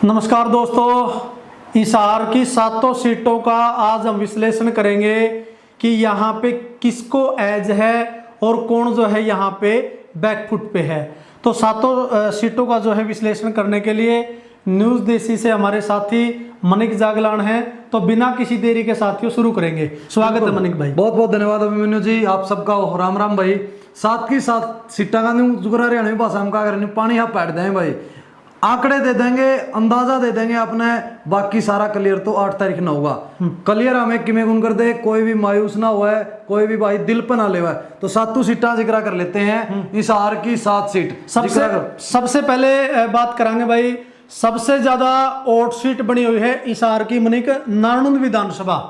नमस्कार दोस्तों, हिसार की सातों सीटों का आज हम विश्लेषण करेंगे कि यहाँ पे किसको एज है और कौन जो है यहाँ पे बैकफुट पे है। तो सातों सीटों का जो है विश्लेषण करने के लिए न्यूज़ देसी से हमारे साथी मनिक जागलान हैं। तो बिना किसी देरी के साथियों शुरू करेंगे। स्वागत है मनिक भाई। बहुत बहुत धन्यवाद अभिमन्यु जी, आप सबका राम राम भाई। साथ की साथ सीटा का जुगरा हरियाणवी भाषा में क्या करें, पानी आप पैट दें भाई, आंकड़े दे देंगे, अंदाजा दे देंगे अपने, बाकी सारा क्लियर तो 8 तारीख ना होगा। क्लियर हमें किमें गुण कर दे, कोई भी मायूस ना हुआ है, कोई भी भाई दिल पर ना ले हुआ है। तो सातों सीटा जिक्र कर लेते हैं। हिसार की 7 सीट सबसे पहले बात करांगे भाई, सबसे ज्यादा वोट सीट बनी हुई है हिसार की मनिक नारनूंद विधानसभा।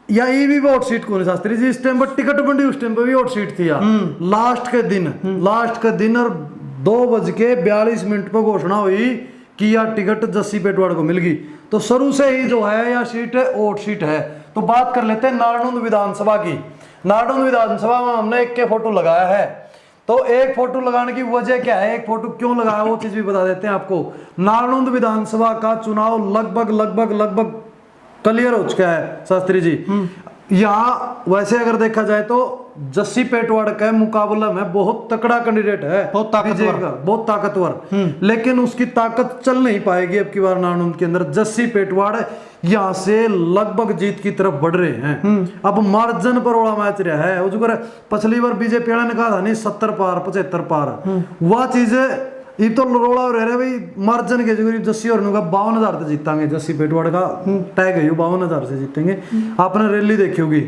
या ये भी वोट सीट कौन शास्त्री जी, इस टाइम पर टिकट बंडी, उस टाइम पर भी वोट सीट थी यार। लास्ट के दिन और 2:42 पर घोषणा हुई कि यह टिकट जस्सी पेटवाड़ को मिल गई। तो शुरू से ही जो है यह सीट वोट सीट है। तो बात कर लेते हैं नारनूंद विधानसभा की। नारनूंद विधानसभा में हमने एक के फोटो लगाया है। तो एक फोटो लगाने की वजह क्या है, एक फोटो क्यों लगाया, वो चीज भी बता देते हैं आपको। नारनूंद विधानसभा का चुनाव लगभग क्लियर हो चुका है शास्त्री जी। यहाँ वैसे अगर देखा जाए तो जस्सी पेटवाड़ के मुकाबले में बहुत तकड़ा कैंडिडेट है, बहुत ताकतवर, लेकिन उसकी ताकत चल नहीं पाएगी अब की बार नारनूंद के अंदर। जस्सी पेटवाड़ यहाँ से लगभग जीत की तरफ बढ़ रहे हैं। अब मार्जिन पर ओला मैच रहा है। पिछली बार बीजेपी वाले ने कहा था नहीं 70 पार 75 पार, वह चीज ये तो रोड़ा रह रहा है भाई। मार्जिन के जो जस्सी और 52,000 से जीतांगे, जस्सी पेटवाड़ का टैग है 52,000 से जीतेंगे। आपने रैली देखी होगी,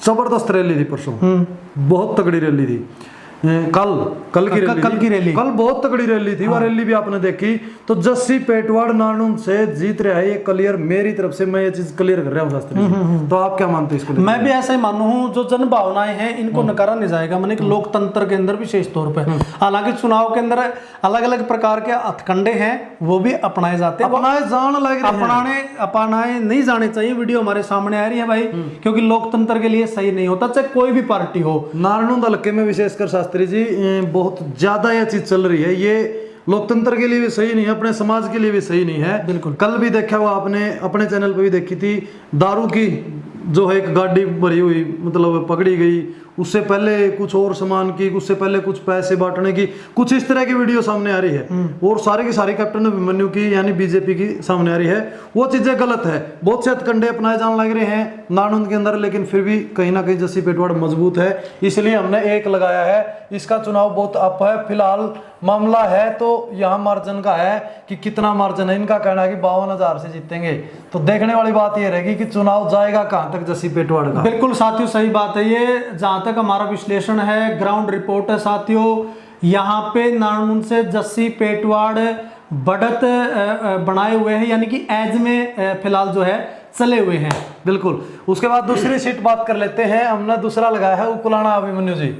जबरदस्त रैली थी परसों, बहुत तगड़ी रैली थी। कल की रैली कल बहुत तगड़ी रैली थी। वह रैली भी आपने देखी। तो जस्सी पेटवाड़ नारनूंद से जीत रहा है, ये क्लियर मेरी तरफ से, मैं ये चीज क्लियर कर रहा हूँ शास्त्री। तो आप क्या मानते हैं इसको? मैं भी ऐसा ही मानू हूँ। जो जन भावनाएं हैं इनको नकारा नहीं जाएगा। मैंने लोकतंत्र के अंदर विशेष तौर पर, हालांकि चुनाव के अंदर अलग अलग प्रकार के हथकंडे हैं, वो भी अपनाए जाते हैं। अपनाए नहीं जाने चाहिए। वीडियो हमारे सामने आ रही है भाई, क्योंकि लोकतंत्र के लिए सही नहीं होता, चाहे कोई भी पार्टी हो। नारनूंद हल्के में विशेषकर शास्त्री जी बहुत ज्यादा यह चीज चल रही है। ये लोकतंत्र के लिए भी सही नहीं है, अपने समाज के लिए भी सही नहीं है। बिल्कुल। कल भी देखा हुआ आपने, अपने चैनल पे भी देखी थी, दारू की जो है एक गाड़ी भरी हुई, मतलब पकड़ी गई, उससे पहले कुछ और सामान की, उससे पहले कुछ पैसे बांटने की, कुछ इस तरह की वीडियो सामने आ रही है। और सारे की सारी कैप्टन अभिमन्यु की यानी बीजेपी की सामने आ रही है। वो चीजें गलत है। बहुत से हथकंडे अपनाए जाने लग रहे हैं नारनूंद के अंदर, लेकिन फिर भी कहीं ना कहीं जस्सी पेटवाड़ मजबूत है, इसलिए हमने एक लगाया है। इसका चुनाव बहुत अप है। फिलहाल मामला है तो यहाँ मार्जिन का है कि कितना मार्जिन है। इनका कहना है कि 52,000 से जीतेंगे। तो देखने वाली बात यह रहेगी कि चुनाव जाएगा कहां तक जस्सी पेटवाड़ का। बिल्कुल साथियों, सही बात है ये। जहां तक हमारा विश्लेषण है, ग्राउंड रिपोर्ट है साथियों, यहाँ पे नारनूंद से जस्सी पेटवाड़ बढ़त बनाए हुए हैं, यानी कि एज में फिलहाल जो है चले हुए हैं। बिल्कुल। उसके बाद दूसरी सीट बात कर लेते हैं। हमने दूसरा लगाया है उकुलाना अभिमन्यु जी।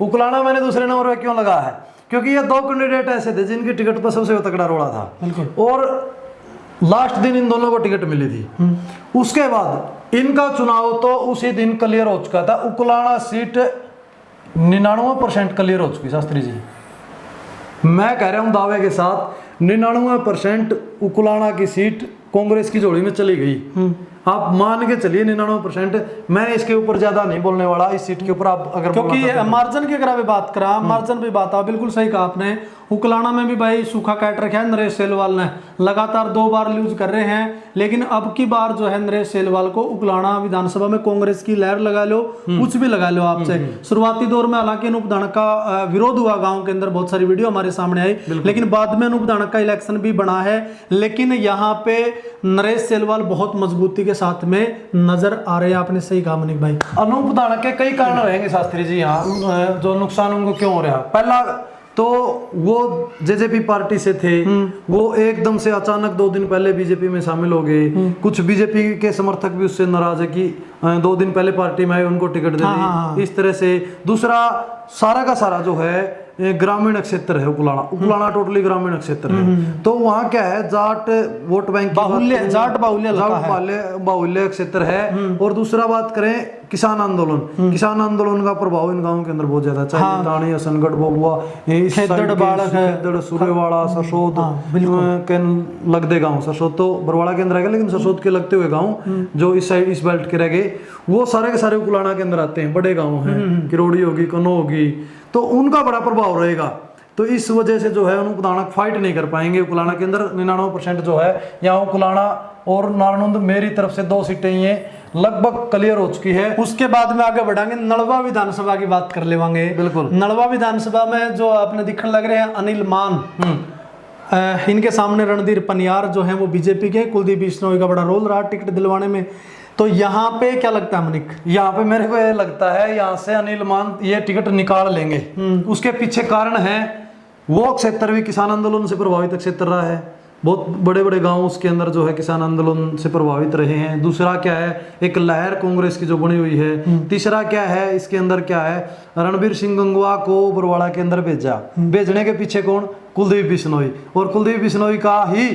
उकुलाना मैंने दूसरे नंबर पे क्यों लगाया है, क्योंकि ये 2 कैंडिडेट ऐसे थे जिनकी टिकट पर सबसे तगड़ा रोड़ा था, और लास्ट दिन इन दोनों को टिकट मिली थी। उसके बाद इनका चुनाव तो उसी दिन क्लियर हो चुका था। उकुलाना सीट 99% क्लियर हो चुकी शास्त्री जी। मैं कह रहा हूं दावे के साथ 99% उकुलाना की सीट कांग्रेस की झोली में चली गई। आप मान के चलिए 99%। मैं इसके ऊपर ज्यादा नहीं बोलने वाला इस सीट के ऊपर। आप अगर क्योंकि मार्जिन की अगर बात करा, मार्जिन भी बात आ, बिल्कुल सही कहा आपने। उकलाना में भी भाई सूखा काट रखा है नरेश सेलवाल ने, लगातार 2 बार लूज कर रहे हैं। लेकिन अब की बार जो है नरेश सेलवाल को उकलाना विधानसभा में कांग्रेस की लहर लगा लो, कुछ भी लगा लो आपसे। शुरुआती दौर में हालांकि अनूप धानक का विरोध हुआ गाँव के अंदर, बहुत सारी वीडियो हमारे सामने आई, लेकिन बाद में अनूप धानक का इलेक्शन भी बना है। लेकिन यहाँ पे नरेश सेलवाल बहुत मजबूती के साथ में नजर आ रहे हैं। आपने सही कहा मनिक भाई। अनूप धानक के कई कारण रहेंगे शास्त्री जी यहाँ, जो नुकसान उनको क्यों हो रहा है। पहला तो वो जेजेपी पार्टी से थे, वो एकदम से अचानक 2 दिन पहले बीजेपी में शामिल हो गए। कुछ बीजेपी के समर्थक भी उससे नाराज है कि 2 दिन पहले पार्टी में आए, उनको टिकट दे दी, इस तरह से। दूसरा, सारा का सारा जो है ग्रामीण क्षेत्र है उकलाना। उकलाना टोटली ग्रामीण क्षेत्र है। तो वहाँ क्या है, जाट वोट बैंक बाहुल्य, जाट बाहुल्य क्षेत्र है। और दूसरा बात करें किसान आंदोलन, किसान आंदोलन का प्रभाव इन गांवों के अंदर बहुत ज्यादा, चाहे दानी, हसनगढ़, बबुआ, खेदड़, सुरेवाड़ा, सरसोद के लगते गांव, सरसोद तो बरवाड़ा के अंदर आ गए, लेकिन सरसोद के लगते हुए गांव जो इस साइड इस बेल्ट के रह गए, वो सारे के सारे उकलाना के अंदर आते हैं। बड़े गांव हैं, किरोड़ी होगी, कनो होगी, तो उनका बड़ा प्रभाव रहेगा। तो इस वजह से जो है उकलाना फाइट नहीं कर पाएंगे। उकलाना के अंदर 99% जो है यहाँ उकलाना और नारनौंद मेरी तरफ से 2 सीटें ये लगभग क्लियर हो चुकी है। उसके बाद में आगे बढ़ाएंगे, नलवा विधानसभा की बात कर लेवांगे। बिल्कुल। नलवा विधानसभा में जो आपने दिखने लग रहे हैं अनिल मान, इनके सामने रणधीर पनियार जो है वो बीजेपी के, कुलदीप बिश्नोई का बड़ा रोल रहा टिकट दिलवाने में। तो यहाँ पे क्या लगता है मनिक? यहाँ पे मेरे को ये लगता है यहाँ से अनिल मान ये टिकट निकाल लेंगे। उसके पीछे कारण है, वो क्षेत्र भी किसान आंदोलन से प्रभावित क्षेत्र रहा है। बहुत बड़े बड़े गांव उसके अंदर जो है किसान आंदोलन से प्रभावित रहे हैं। दूसरा क्या है, एक लहर कांग्रेस की जो बनी हुई है। तीसरा क्या है, इसके अंदर क्या है, रणबीर सिंह गंगवा को बरवाड़ा के अंदर भेजने के पीछे कौन, कुलदीप बिश्नोई। और कुलदीप बिश्नोई का ही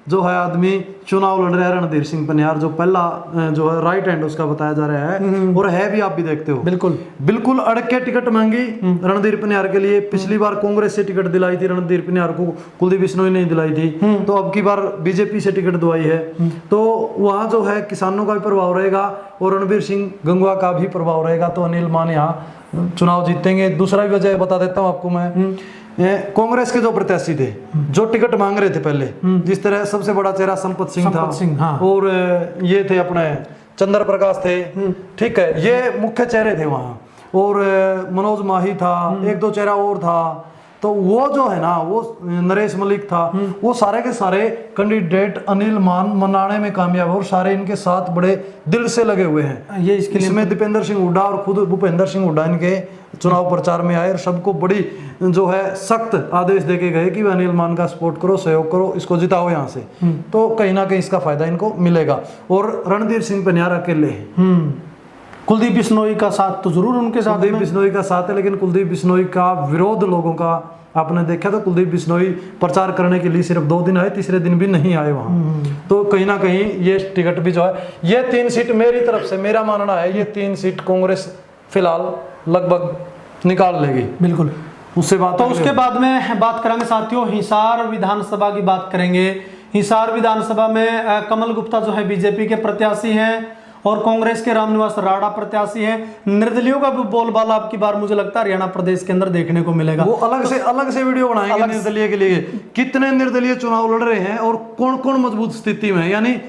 जो है आदमी चुनाव लड़ रहा है, रणधीर सिंह पनियार, जो पहला जो है राइट हैंड उसका बताया जा रहा है। और है भी, आप भी देखते हो। बिल्कुल अड़क के टिकट मांगी रणधीर पनियार के लिए। पिछली बार कांग्रेस से टिकट दिलाई थी रणधीर पनियार को, कुलदीप बिश्नोई नहीं दिलाई थी। तो अब की बार बीजेपी से टिकट दिलाई है। तो वहाँ जो है किसानों का भी प्रभाव रहेगा और रणबीर सिंह गंगवा का भी प्रभाव रहेगा। तो अनिल मान यहाँ चुनाव जीतेंगे। दूसरा भी वजह बता देता हूँ आपको मैं, कांग्रेस के जो प्रत्याशी थे जो टिकट मांग रहे थे पहले, जिस तरह सबसे बड़ा चेहरा संपत सिंह था, हाँ। और ये थे अपने चंद्र प्रकाश थे, ठीक है, ये मुख्य चेहरे थे वहाँ। और मनोज माही था, 1-2 चेहरा और था। तो वो जो है ना, वो नरेश मलिक था, वो सारे के सारे कैंडिडेट अनिल मान मनाने में कामयाब है और सारे इनके साथ बड़े दिल से लगे हुए हैं। ये इसमें दीपेंद्र सिंह हुड्डा और खुद भूपेंद्र सिंह हुड्डा इनके चुनाव प्रचार में आए और सबको बड़ी जो है सख्त आदेश देके गए कि अनिल मान का सपोर्ट करो, सहयोग करो, इसको जिताओ यहाँ से। तो कहीं ना कहीं इसका फायदा इनको मिलेगा। और रणधीर सिंह पनियार अकेले हैं, कुलदीप बिश्नोई का साथ तो जरूर उनके साथ, कुलदीप बिश्नोई का साथ है, लेकिन कुलदीप बिश्नोई का विरोध लोगों का आपने देखा। तो कुलदीप बिश्नोई प्रचार करने के लिए सिर्फ 2 दिन आए, तीसरे दिन भी नहीं आए वहां। तो कहीं ना कहीं ये टिकट भी जो है, ये 3 सीट मेरी तरफ से मेरा मानना है, ये 3 सीट कांग्रेस फिलहाल लगभग निकाल लेगी। बिल्कुल। उससे बात, तो उसके बाद में बात करेंगे साथियों, हिसार विधानसभा की बात करेंगे। हिसार विधानसभा में कमल गुप्ता जो है बीजेपी के प्रत्याशी हैं और कांग्रेस के रामनिवास राणा प्रत्याशी हैं। निर्दलीयों का भी बोलबाला अब की बार मुझे लगता है हरियाणा प्रदेश के अंदर देखने को मिलेगा। वो अलग से वीडियो बनाएंगे निर्दलीय के लिए, कितने निर्दलीय चुनाव लड़ रहे हैं और कौन कौन मजबूत स्थिति में है, यानी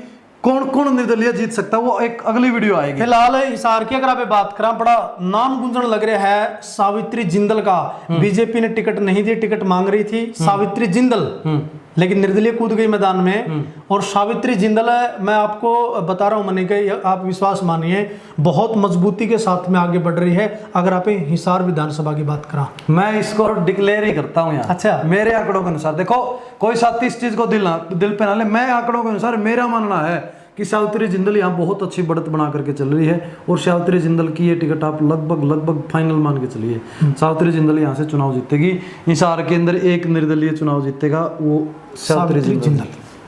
कौन कौन निर्दलीय जीत सकता है, वो एक अगली वीडियो आएगी। फिलहाल हिसार की अगर आप बात करें, बड़ा नाम गुंजन लग रहा है सावित्री जिंदल का। बीजेपी ने टिकट नहीं दी, टिकट मांग रही थी सावित्री जिंदल, लेकिन निर्दलीय कूद गई मैदान में। और सावित्री जिंदल मैं आपको बता रहा हूं, मनिक, आप विश्वास मानिए, बहुत मजबूती के साथ में आगे बढ़ रही है। अगर आप हिसार विधानसभा की बात करा, मैं इसको डिक्लेयर ही करता हूं यहाँ। अच्छा, मेरे आंकड़ों के अनुसार, देखो कोई साथी इस चीज को दिल पे ना ले, मैं आंकड़ों के अनुसार मेरा मानना है कि सावित्री जिंदल यहाँ बहुत अच्छी बढ़त बना करके चल रही है। और सावित्री जिंदल की ये टिकट आप लगभग फाइनल मान के चलिए, सावित्री जिंदल यहाँ से चुनाव जीतेगी। हिसार के अंदर एक निर्दलीय चुनाव जीतेगा, वो सावित्री जिंदल।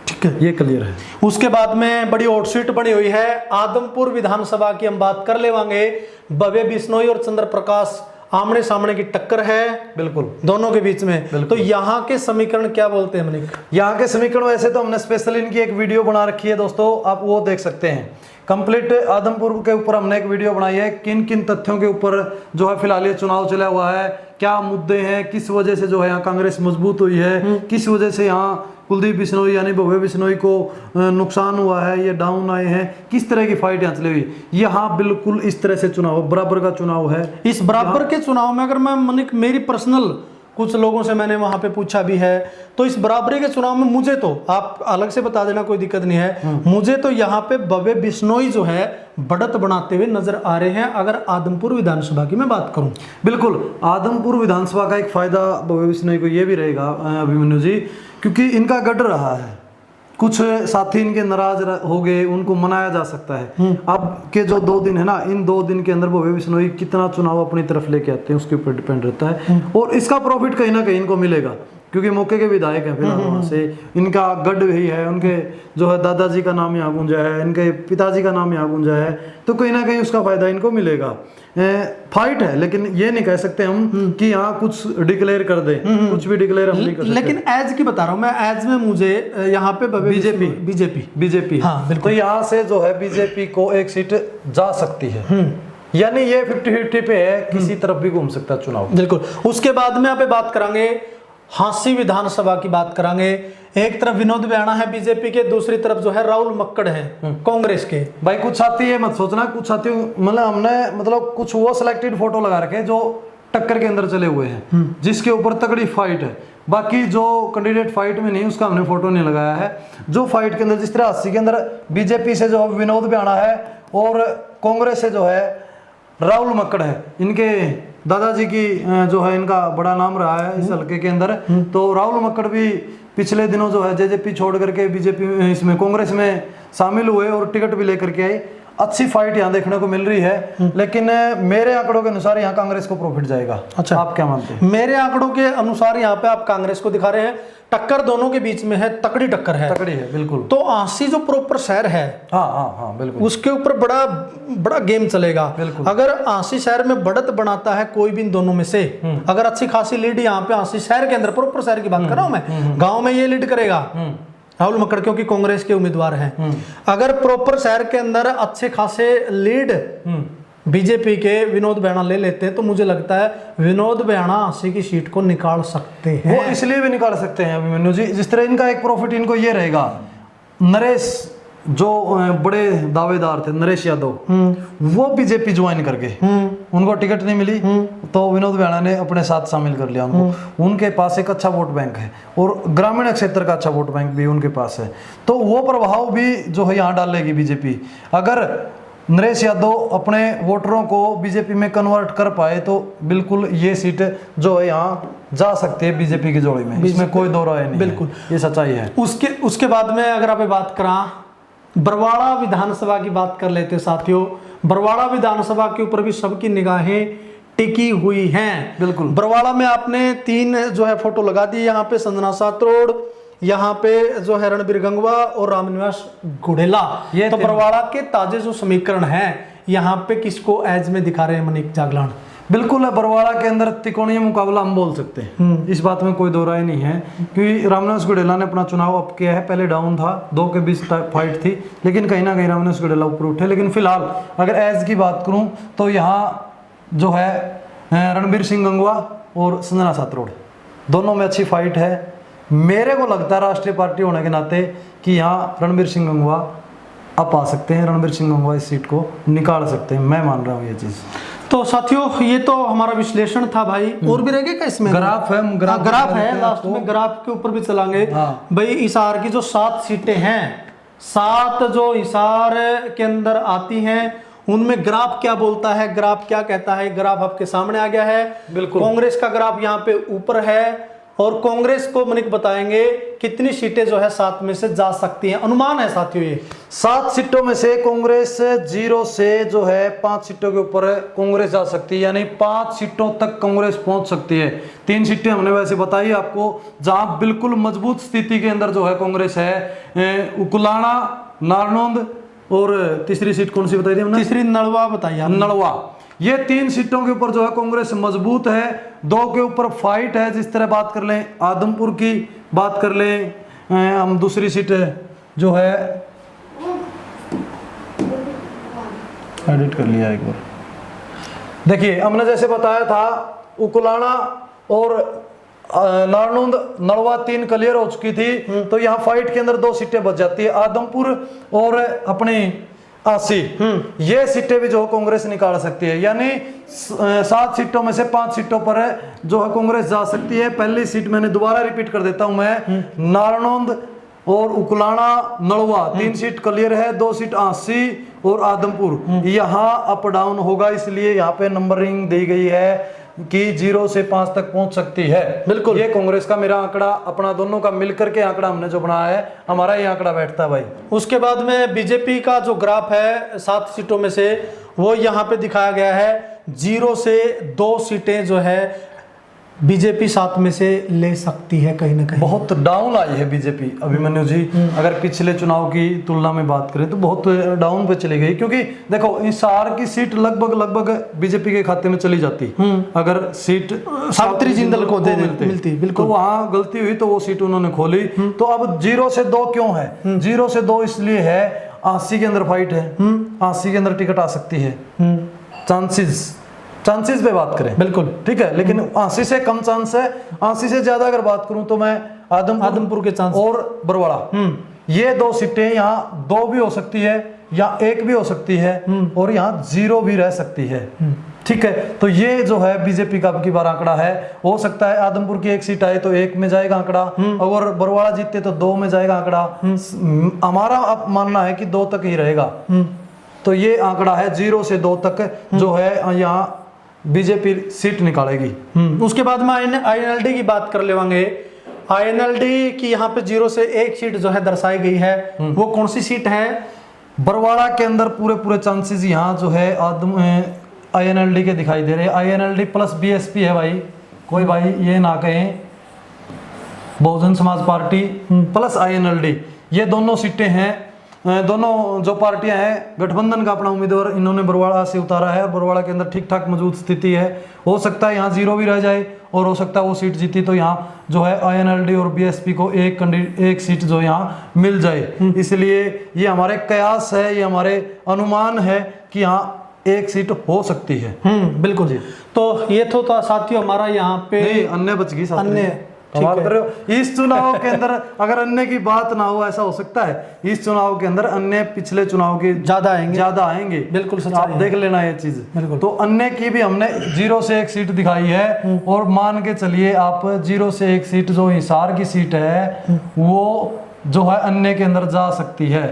ठीक है, ये क्लियर है। उसके बाद में बड़ी हॉट सीट बनी हुई है आदमपुर विधानसभा की, हम बात कर लेवांगे। भव्य बिश्नोई और चंद्र प्रकाश आमने सामने की टक्कर है, बिल्कुल, दोनों के बीच में। तो यहाँ के समीकरण क्या बोलते हैं मनिक? यहाँ के समीकरण वैसे तो हमने स्पेशल इनकी एक वीडियो बना रखी है दोस्तों, आप वो देख सकते हैं। कंप्लीट आदमपुर के ऊपर हमने एक वीडियो बनाई है, किन किन तथ्यों के ऊपर जो है फिलहाल ये चुनाव चला हुआ है, क्या मुद्दे हैं, किस वजह से जो है यहाँ कांग्रेस मजबूत हुई है, किस वजह से यहाँ कुलदीप बिश्नोई यानी भव्य बिश्नोई को नुकसान हुआ है, ये डाउन आए हैं, किस तरह की फाइट यहाँ चली हुई। यहाँ बिल्कुल इस तरह से चुनाव, बराबर का चुनाव है। इस बराबर के चुनाव में अगर मैं मनिक, मेरी पर्सनल कुछ लोगों से मैंने वहां पे पूछा भी है, तो इस बराबरी के चुनाव में मुझे तो, आप अलग से बता देना कोई दिक्कत नहीं है, मुझे तो यहाँ पे भव्य बिश्नोई जो है बढ़त बनाते हुए नजर आ रहे हैं। अगर आदमपुर विधानसभा की मैं बात करूं, बिल्कुल आदमपुर विधानसभा का एक फायदा भव्य बिश्नोई को ये भी रहेगा अभिमन्यु जी, क्योंकि इनका गढ़ रहा है कुछ साथी इनके नाराज हो गए, उनको मनाया जा सकता है। अब के जो 2 दिन है ना, इन 2 दिन के अंदर भव्य बिश्नोई कितना चुनाव अपनी तरफ लेके आते हैं उसके ऊपर डिपेंड रहता है। और इसका प्रॉफिट कहीं ना कहीं इनको मिलेगा, क्योंकि मौके के विधायक हैं फिलहाल वहाँ से, इनका गढ़ भी है, उनके जो है दादाजी का नाम यहाँ गूंजा है, इनके पिताजी का नाम यहाँ गूंजा है, तो कहीं ना कहीं उसका फायदा इनको मिलेगा। फाइट है, लेकिन ये नहीं कह सकते हम कि यहाँ कुछ डिक्लेयर कर दे, कुछ भी डिक्लेयर हम नहीं कर सकते। लेकिन एज की बता रहा हूँ मैं, एज में मुझे यहाँ पे बीजेपी हाँ बिल्कुल, तो यहाँ से जो है बीजेपी को 1 सीट जा सकती है, यानी ये 50-50 पे है, किसी तरफ भी घूम सकता है चुनाव। बिल्कुल। उसके बाद में यहाँ पे बात करेंगे हांसी विधानसभा की बात करेंगे। एक तरफ विनोद बेयाणा है बीजेपी के, दूसरी तरफ जो है राहुल मक्कड़ है कांग्रेस के। भाई कुछ साथी ये मत सोचना, कुछ साथी मतलब हमने मतलब कुछ वो सिलेक्टेड फोटो लगा रखे जो टक्कर के अंदर चले हुए हैं, जिसके ऊपर तगड़ी फाइट है। बाकी जो कैंडिडेट फाइट में नहीं, उसका हमने फोटो नहीं लगाया है। जो फाइट के अंदर, जिस तरह 80 के अंदर बीजेपी से जो विनोद बेयाणा है और कांग्रेस से जो है राहुल मक्कड़ है, इनके दादाजी की जो है इनका बड़ा नाम रहा है इस हल्के के अंदर। तो राहुल मक्कड़ भी पिछले दिनों जो है जेजेपी छोड़ करके बीजेपी इसमें कांग्रेस में शामिल हुए और टिकट भी लेकर के आए। अच्छी फाइट यहाँ देखने को मिल रही है, लेकिन मेरे आंकड़ों के अनुसार यहाँ कांग्रेस को प्रॉफिट जाएगा। अच्छा, आप क्या मानते हैं? मेरे आंकड़ों के अनुसार यहाँ पे आप कांग्रेस को दिखा रहे हैं। टक्कर दोनों के बीच में है, तकड़ी टक्कर है, तकड़ी है बिल्कुल। तो आंसी जो प्रॉपर शहर है, हाँ बिल्कुल, उसके ऊपर बड़ा बड़ा गेम चलेगा। बिल्कुल। अगर आंसी शहर में बढ़त बनाता है कोई भी इन दोनों में से, अगर अच्छी खासी लीड यहाँ पे आंसी शहर के अंदर, प्रॉपर शहर की बात कर रहा हूं मैं, गांव में ये लीड करेगा राहुल मक्कड़, क्योंकि कांग्रेस के उम्मीदवार हैं। अगर प्रॉपर शहर के अंदर अच्छे खासे लीड बीजेपी के विनोद बेयाणा ले लेते हैं, तो मुझे लगता है विनोद बेयाणा 80 की सीट को निकाल सकते हैं। वो इसलिए भी निकाल सकते हैं अभिमन्यु जी, जिस तरह इनका एक प्रॉफिट इनको ये रहेगा, नरेश जो बड़े दावेदार थे नरेश यादव, वो बीजेपी ज्वाइन करके उनको टिकट नहीं मिली, तो विनोद बेयाणा ने अपने साथ शामिल कर लिया उनको। उनके पास एक अच्छा वोट बैंक है और ग्रामीण क्षेत्र का अच्छा वोट बैंक भी उनके पास है, तो वो प्रभाव भी जो है यहाँ डालेगी बीजेपी। अगर नरेश यादव अपने वोटरों को बीजेपी में कन्वर्ट कर पाए, तो बिल्कुल ये सीट जो है यहाँ जा सकती है बीजेपी की जोड़ी में, इसमें कोई दो राय नहीं। बिल्कुल, ये सच्चाई है। उसके बाद में अगर आप बात करा बरवाड़ा विधानसभा की बात कर लेते साथियों। बरवाड़ा विधानसभा के ऊपर भी सबकी निगाहें टिकी हुई हैं। बिल्कुल, बरवाड़ा में आपने 3 जो है फोटो लगा दी, यहाँ पे संजना सातरोड़, यहाँ पे जो है रणबीर गंगवा और रामनिवास गुड़ेला। ये तो बरवाड़ा के ताजे जो समीकरण हैं, यहाँ पे किसको एज में दिखा रहे हैं मनीष जागलान? बिल्कुल है, बरवाड़ा के अंदर त्रिकोणीय मुकाबला हम बोल सकते हैं, इस बात में कोई दो राय नहीं है, क्योंकि रामनिवास गुड़ेला ने अपना चुनाव अप किया है। पहले डाउन था, 2 के बीच फाइट थी, लेकिन कहीं ना कहीं रामनिवास गुड़ेला ऊपर उठे। लेकिन फिलहाल अगर एज की बात करूं तो यहाँ जो है रणबीर सिंह गंगवा और संजना सातरोड़, दोनों में अच्छी फाइट है। मेरे को लगता है राष्ट्रीय पार्टी होने के नाते कि यहाँ रणबीर सिंह गंगवा अब आ सकते हैं, रणबीर सिंह गंगवा इस सीट को निकाल सकते हैं, मैं मान रहा हूँ ये चीज़। तो साथियों, ये तो हमारा विश्लेषण था भाई। और भी रहेगा क्या इसमें? ग्राफ है, ग्राफ है, लास्ट में ग्राफ के ऊपर भी चलाएंगे। भाई हिसार की जो 7 सीटें हैं, 7 जो हिसार के अंदर आती हैं, उनमें ग्राफ क्या बोलता है, ग्राफ क्या कहता है, ग्राफ आपके सामने आ गया है। बिल्कुल, कांग्रेस का ग्राफ यहाँ पे ऊपर है, और कांग्रेस को मनिक बताएंगे कितनी सीटें जो है 7 में से जा सकती हैं। अनुमान है साथियों, ये 7 सीटों में से कांग्रेस 0 से जो है 5 सीटों के ऊपर कांग्रेस जा सकती है, यानी 5 सीटों तक कांग्रेस पहुंच सकती है। 3 सीटें हमने वैसे बताई आपको, जहां बिल्कुल मजबूत स्थिति के अंदर जो है कांग्रेस है, उकुलाना, नारनौंद, और तीसरी सीट कौन सी बताई थी हमने? तीसरी नलवा बताइए। नलवा। ये 3 सीटों के ऊपर जो है कांग्रेस मजबूत है। 2 के ऊपर फाइट है, जिस तरह बात कर लें आदमपुर की बात कर लें, हम दूसरी सीट जो है एडिट कर लिया एक बार। देखिए हमने जैसे बताया था, उकुलाना और नारनौंद, नलवा 3 क्लियर हो चुकी थी, तो यहाँ फाइट के अंदर 2 सीटें बच जाती है, आदमपुर और अपनी 80। ये सीटें भी जो कांग्रेस निकाल सकती है, यानी 7 सीटों में से 5 सीटों पर जो है कांग्रेस जा सकती है। पहली सीट मैंने दोबारा रिपीट कर देता हूं मैं, नारनौंद और उकुलाना, नलवा 3 सीट क्लियर है, 2 सीट 80 और आदमपुर यहाँ अप डाउन होगा, इसलिए यहाँ पे नंबरिंग दी गई है कि 0 से 5 तक पहुंच सकती है। बिल्कुल। ये कांग्रेस का मेरा आंकड़ा, अपना दोनों का मिलकर के आंकड़ा हमने जो बनाया है, हमारा ये आंकड़ा बैठता है भाई। उसके बाद में बीजेपी का जो ग्राफ है 7 सीटों में से, वो यहाँ पे दिखाया गया है 0 से 2 सीटें जो है बीजेपी 7 में से ले सकती है कहीं ना कहीं। बहुत डाउन आई है बीजेपी अभिमन्यु जी, अगर पिछले चुनाव की तुलना में बात करें तो बहुत डाउन पे चली गई, क्योंकि देखो हिसार की सीट लगभग बीजेपी के खाते में चली जाती अगर सीट सावित्री जिंदल को दे मिलती। बिल्कुल, तो वहां गलती हुई तो वो सीट उन्होंने खोली। तो अब 0 से 2 क्यों है? 0 से 2 इसलिए है 80 के अंदर फाइट है, 80 के अंदर टिकट आ सकती है। चांसेस पे बात करें, बिल्कुल ठीक है, लेकिन 80 से कम चांस है। 80 से ज्यादा अगर बात करूं तो मैं आदमपुर के चांस और बरवाड़ा, ये 2 सीटें यहाँ 2 भी हो सकती है या 1 भी हो सकती है और यहाँ 0 भी रह सकती है, ठीक है। तो ये जो है बीजेपी का अब की बार आंकड़ा है। हो सकता है आदमपुर की 1 सीट आए तो 1 में जाएगा आंकड़ा, और बरवाड़ा जीते तो 2 में जाएगा आंकड़ा। हमारा अब मानना है कि 2 तक ही रहेगा। तो ये आंकड़ा है 0 से 2 तक जो है यहाँ बीजेपी सीट निकालेगी। उसके बाद में आईएनएलडी की बात कर लेवांगे। आईएनएलडी की यहाँ पे 0 से 1 सीट जो है दर्शाई गई है, वो कौन सी सीट है? बरवाड़ा के अंदर पूरे चांसेस यहाँ जो है आईएनएलडी के दिखाई दे रहे हैं। आईएनएलडी प्लस बीएसपी है भाई, कोई भाई ये ना कहें, Bahujan Samaj party plus INLD, ये दोनों सीटें हैं। दोनों जो पार्टियां हैं, गठबंधन का अपना उम्मीदवार इन्होंने बरवाड़ा से उतारा है और बरवाड़ा के अंदर ठीक ठाक मौजूद स्थिति है। हो सकता है यहाँ 0 भी रह जाए और हो सकता है वो सीट जीती तो यहाँ जो है आईएनएलडी और बीएसपी को एक सीट जो यहाँ मिल जाए। इसलिए ये हमारे कयास है, ये हमारे अनुमान है कि यहाँ 1 सीट हो सकती है। बिल्कुल जी। तो ये तो साथियों हमारा यहाँ पे नहीं, अन्य बच गई, अन्य कमाल कर रहे हो। इस चुनाव के अंदर अगर अन्य की बात ना हो, ऐसा हो सकता है इस चुनाव के अंदर अन्य पिछले चुनाव के ज्यादा आएंगे। बिल्कुल आप देख लेना ये चीज। तो अन्य की भी हमने 0 से 1 सीट दिखाई है, और मान के चलिए आप 0 से 1 सीट जो हिसार की सीट है वो जो है अन्य के अंदर जा सकती है।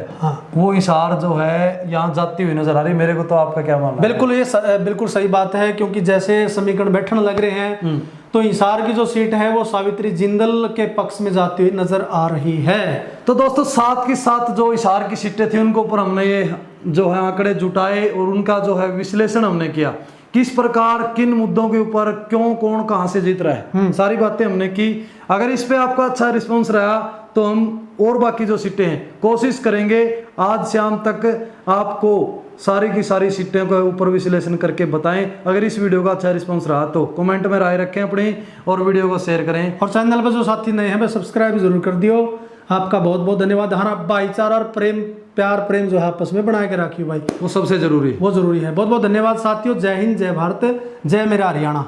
वो हिसार जो है यहाँ जाती हुई नजर आ रही। मेरे को तो आपका क्या मानना है? बिल्कुल, ये बिल्कुल सही बात है, क्योंकि जैसे समीकरण बैठने लग रहे हैं तो हिसार की जो सीट है वो सावित्री जिंदल के पक्ष में जाती हुई नजर आ रही है। तो दोस्तों, साथ के साथ जो हिसार की सीटें थी उनके ऊपर हमने ये जो है आंकड़े जुटाए और उनका जो है विश्लेषण हमने किया, किस प्रकार किन मुद्दों के ऊपर क्यों कौन कहां से जीत रहा है, सारी बातें हमने की। अगर इस पे आपका अच्छा रिस्पॉन्स रहा तो हम और बाकी जो सीटें हैं कोशिश करेंगे आज शाम तक आपको सारी की सारी सीटें के ऊपर विश्लेषण करके बताएं। अगर इस वीडियो का अच्छा रिस्पांस रहा तो कमेंट में राय रखें अपनी, और वीडियो को शेयर करें, और चैनल पर जो साथी नए हैं सब्सक्राइब जरूर कर दियो। आपका बहुत बहुत धन्यवाद। हमारा भाईचारा और प्यार प्रेम जो है आपस में बना के रखियो भाई, वो सबसे जरूरी, वो जरूरी है। बहुत बहुत धन्यवाद साथियों। जय हिंद, जय भारत, जय मेरा हरियाणा।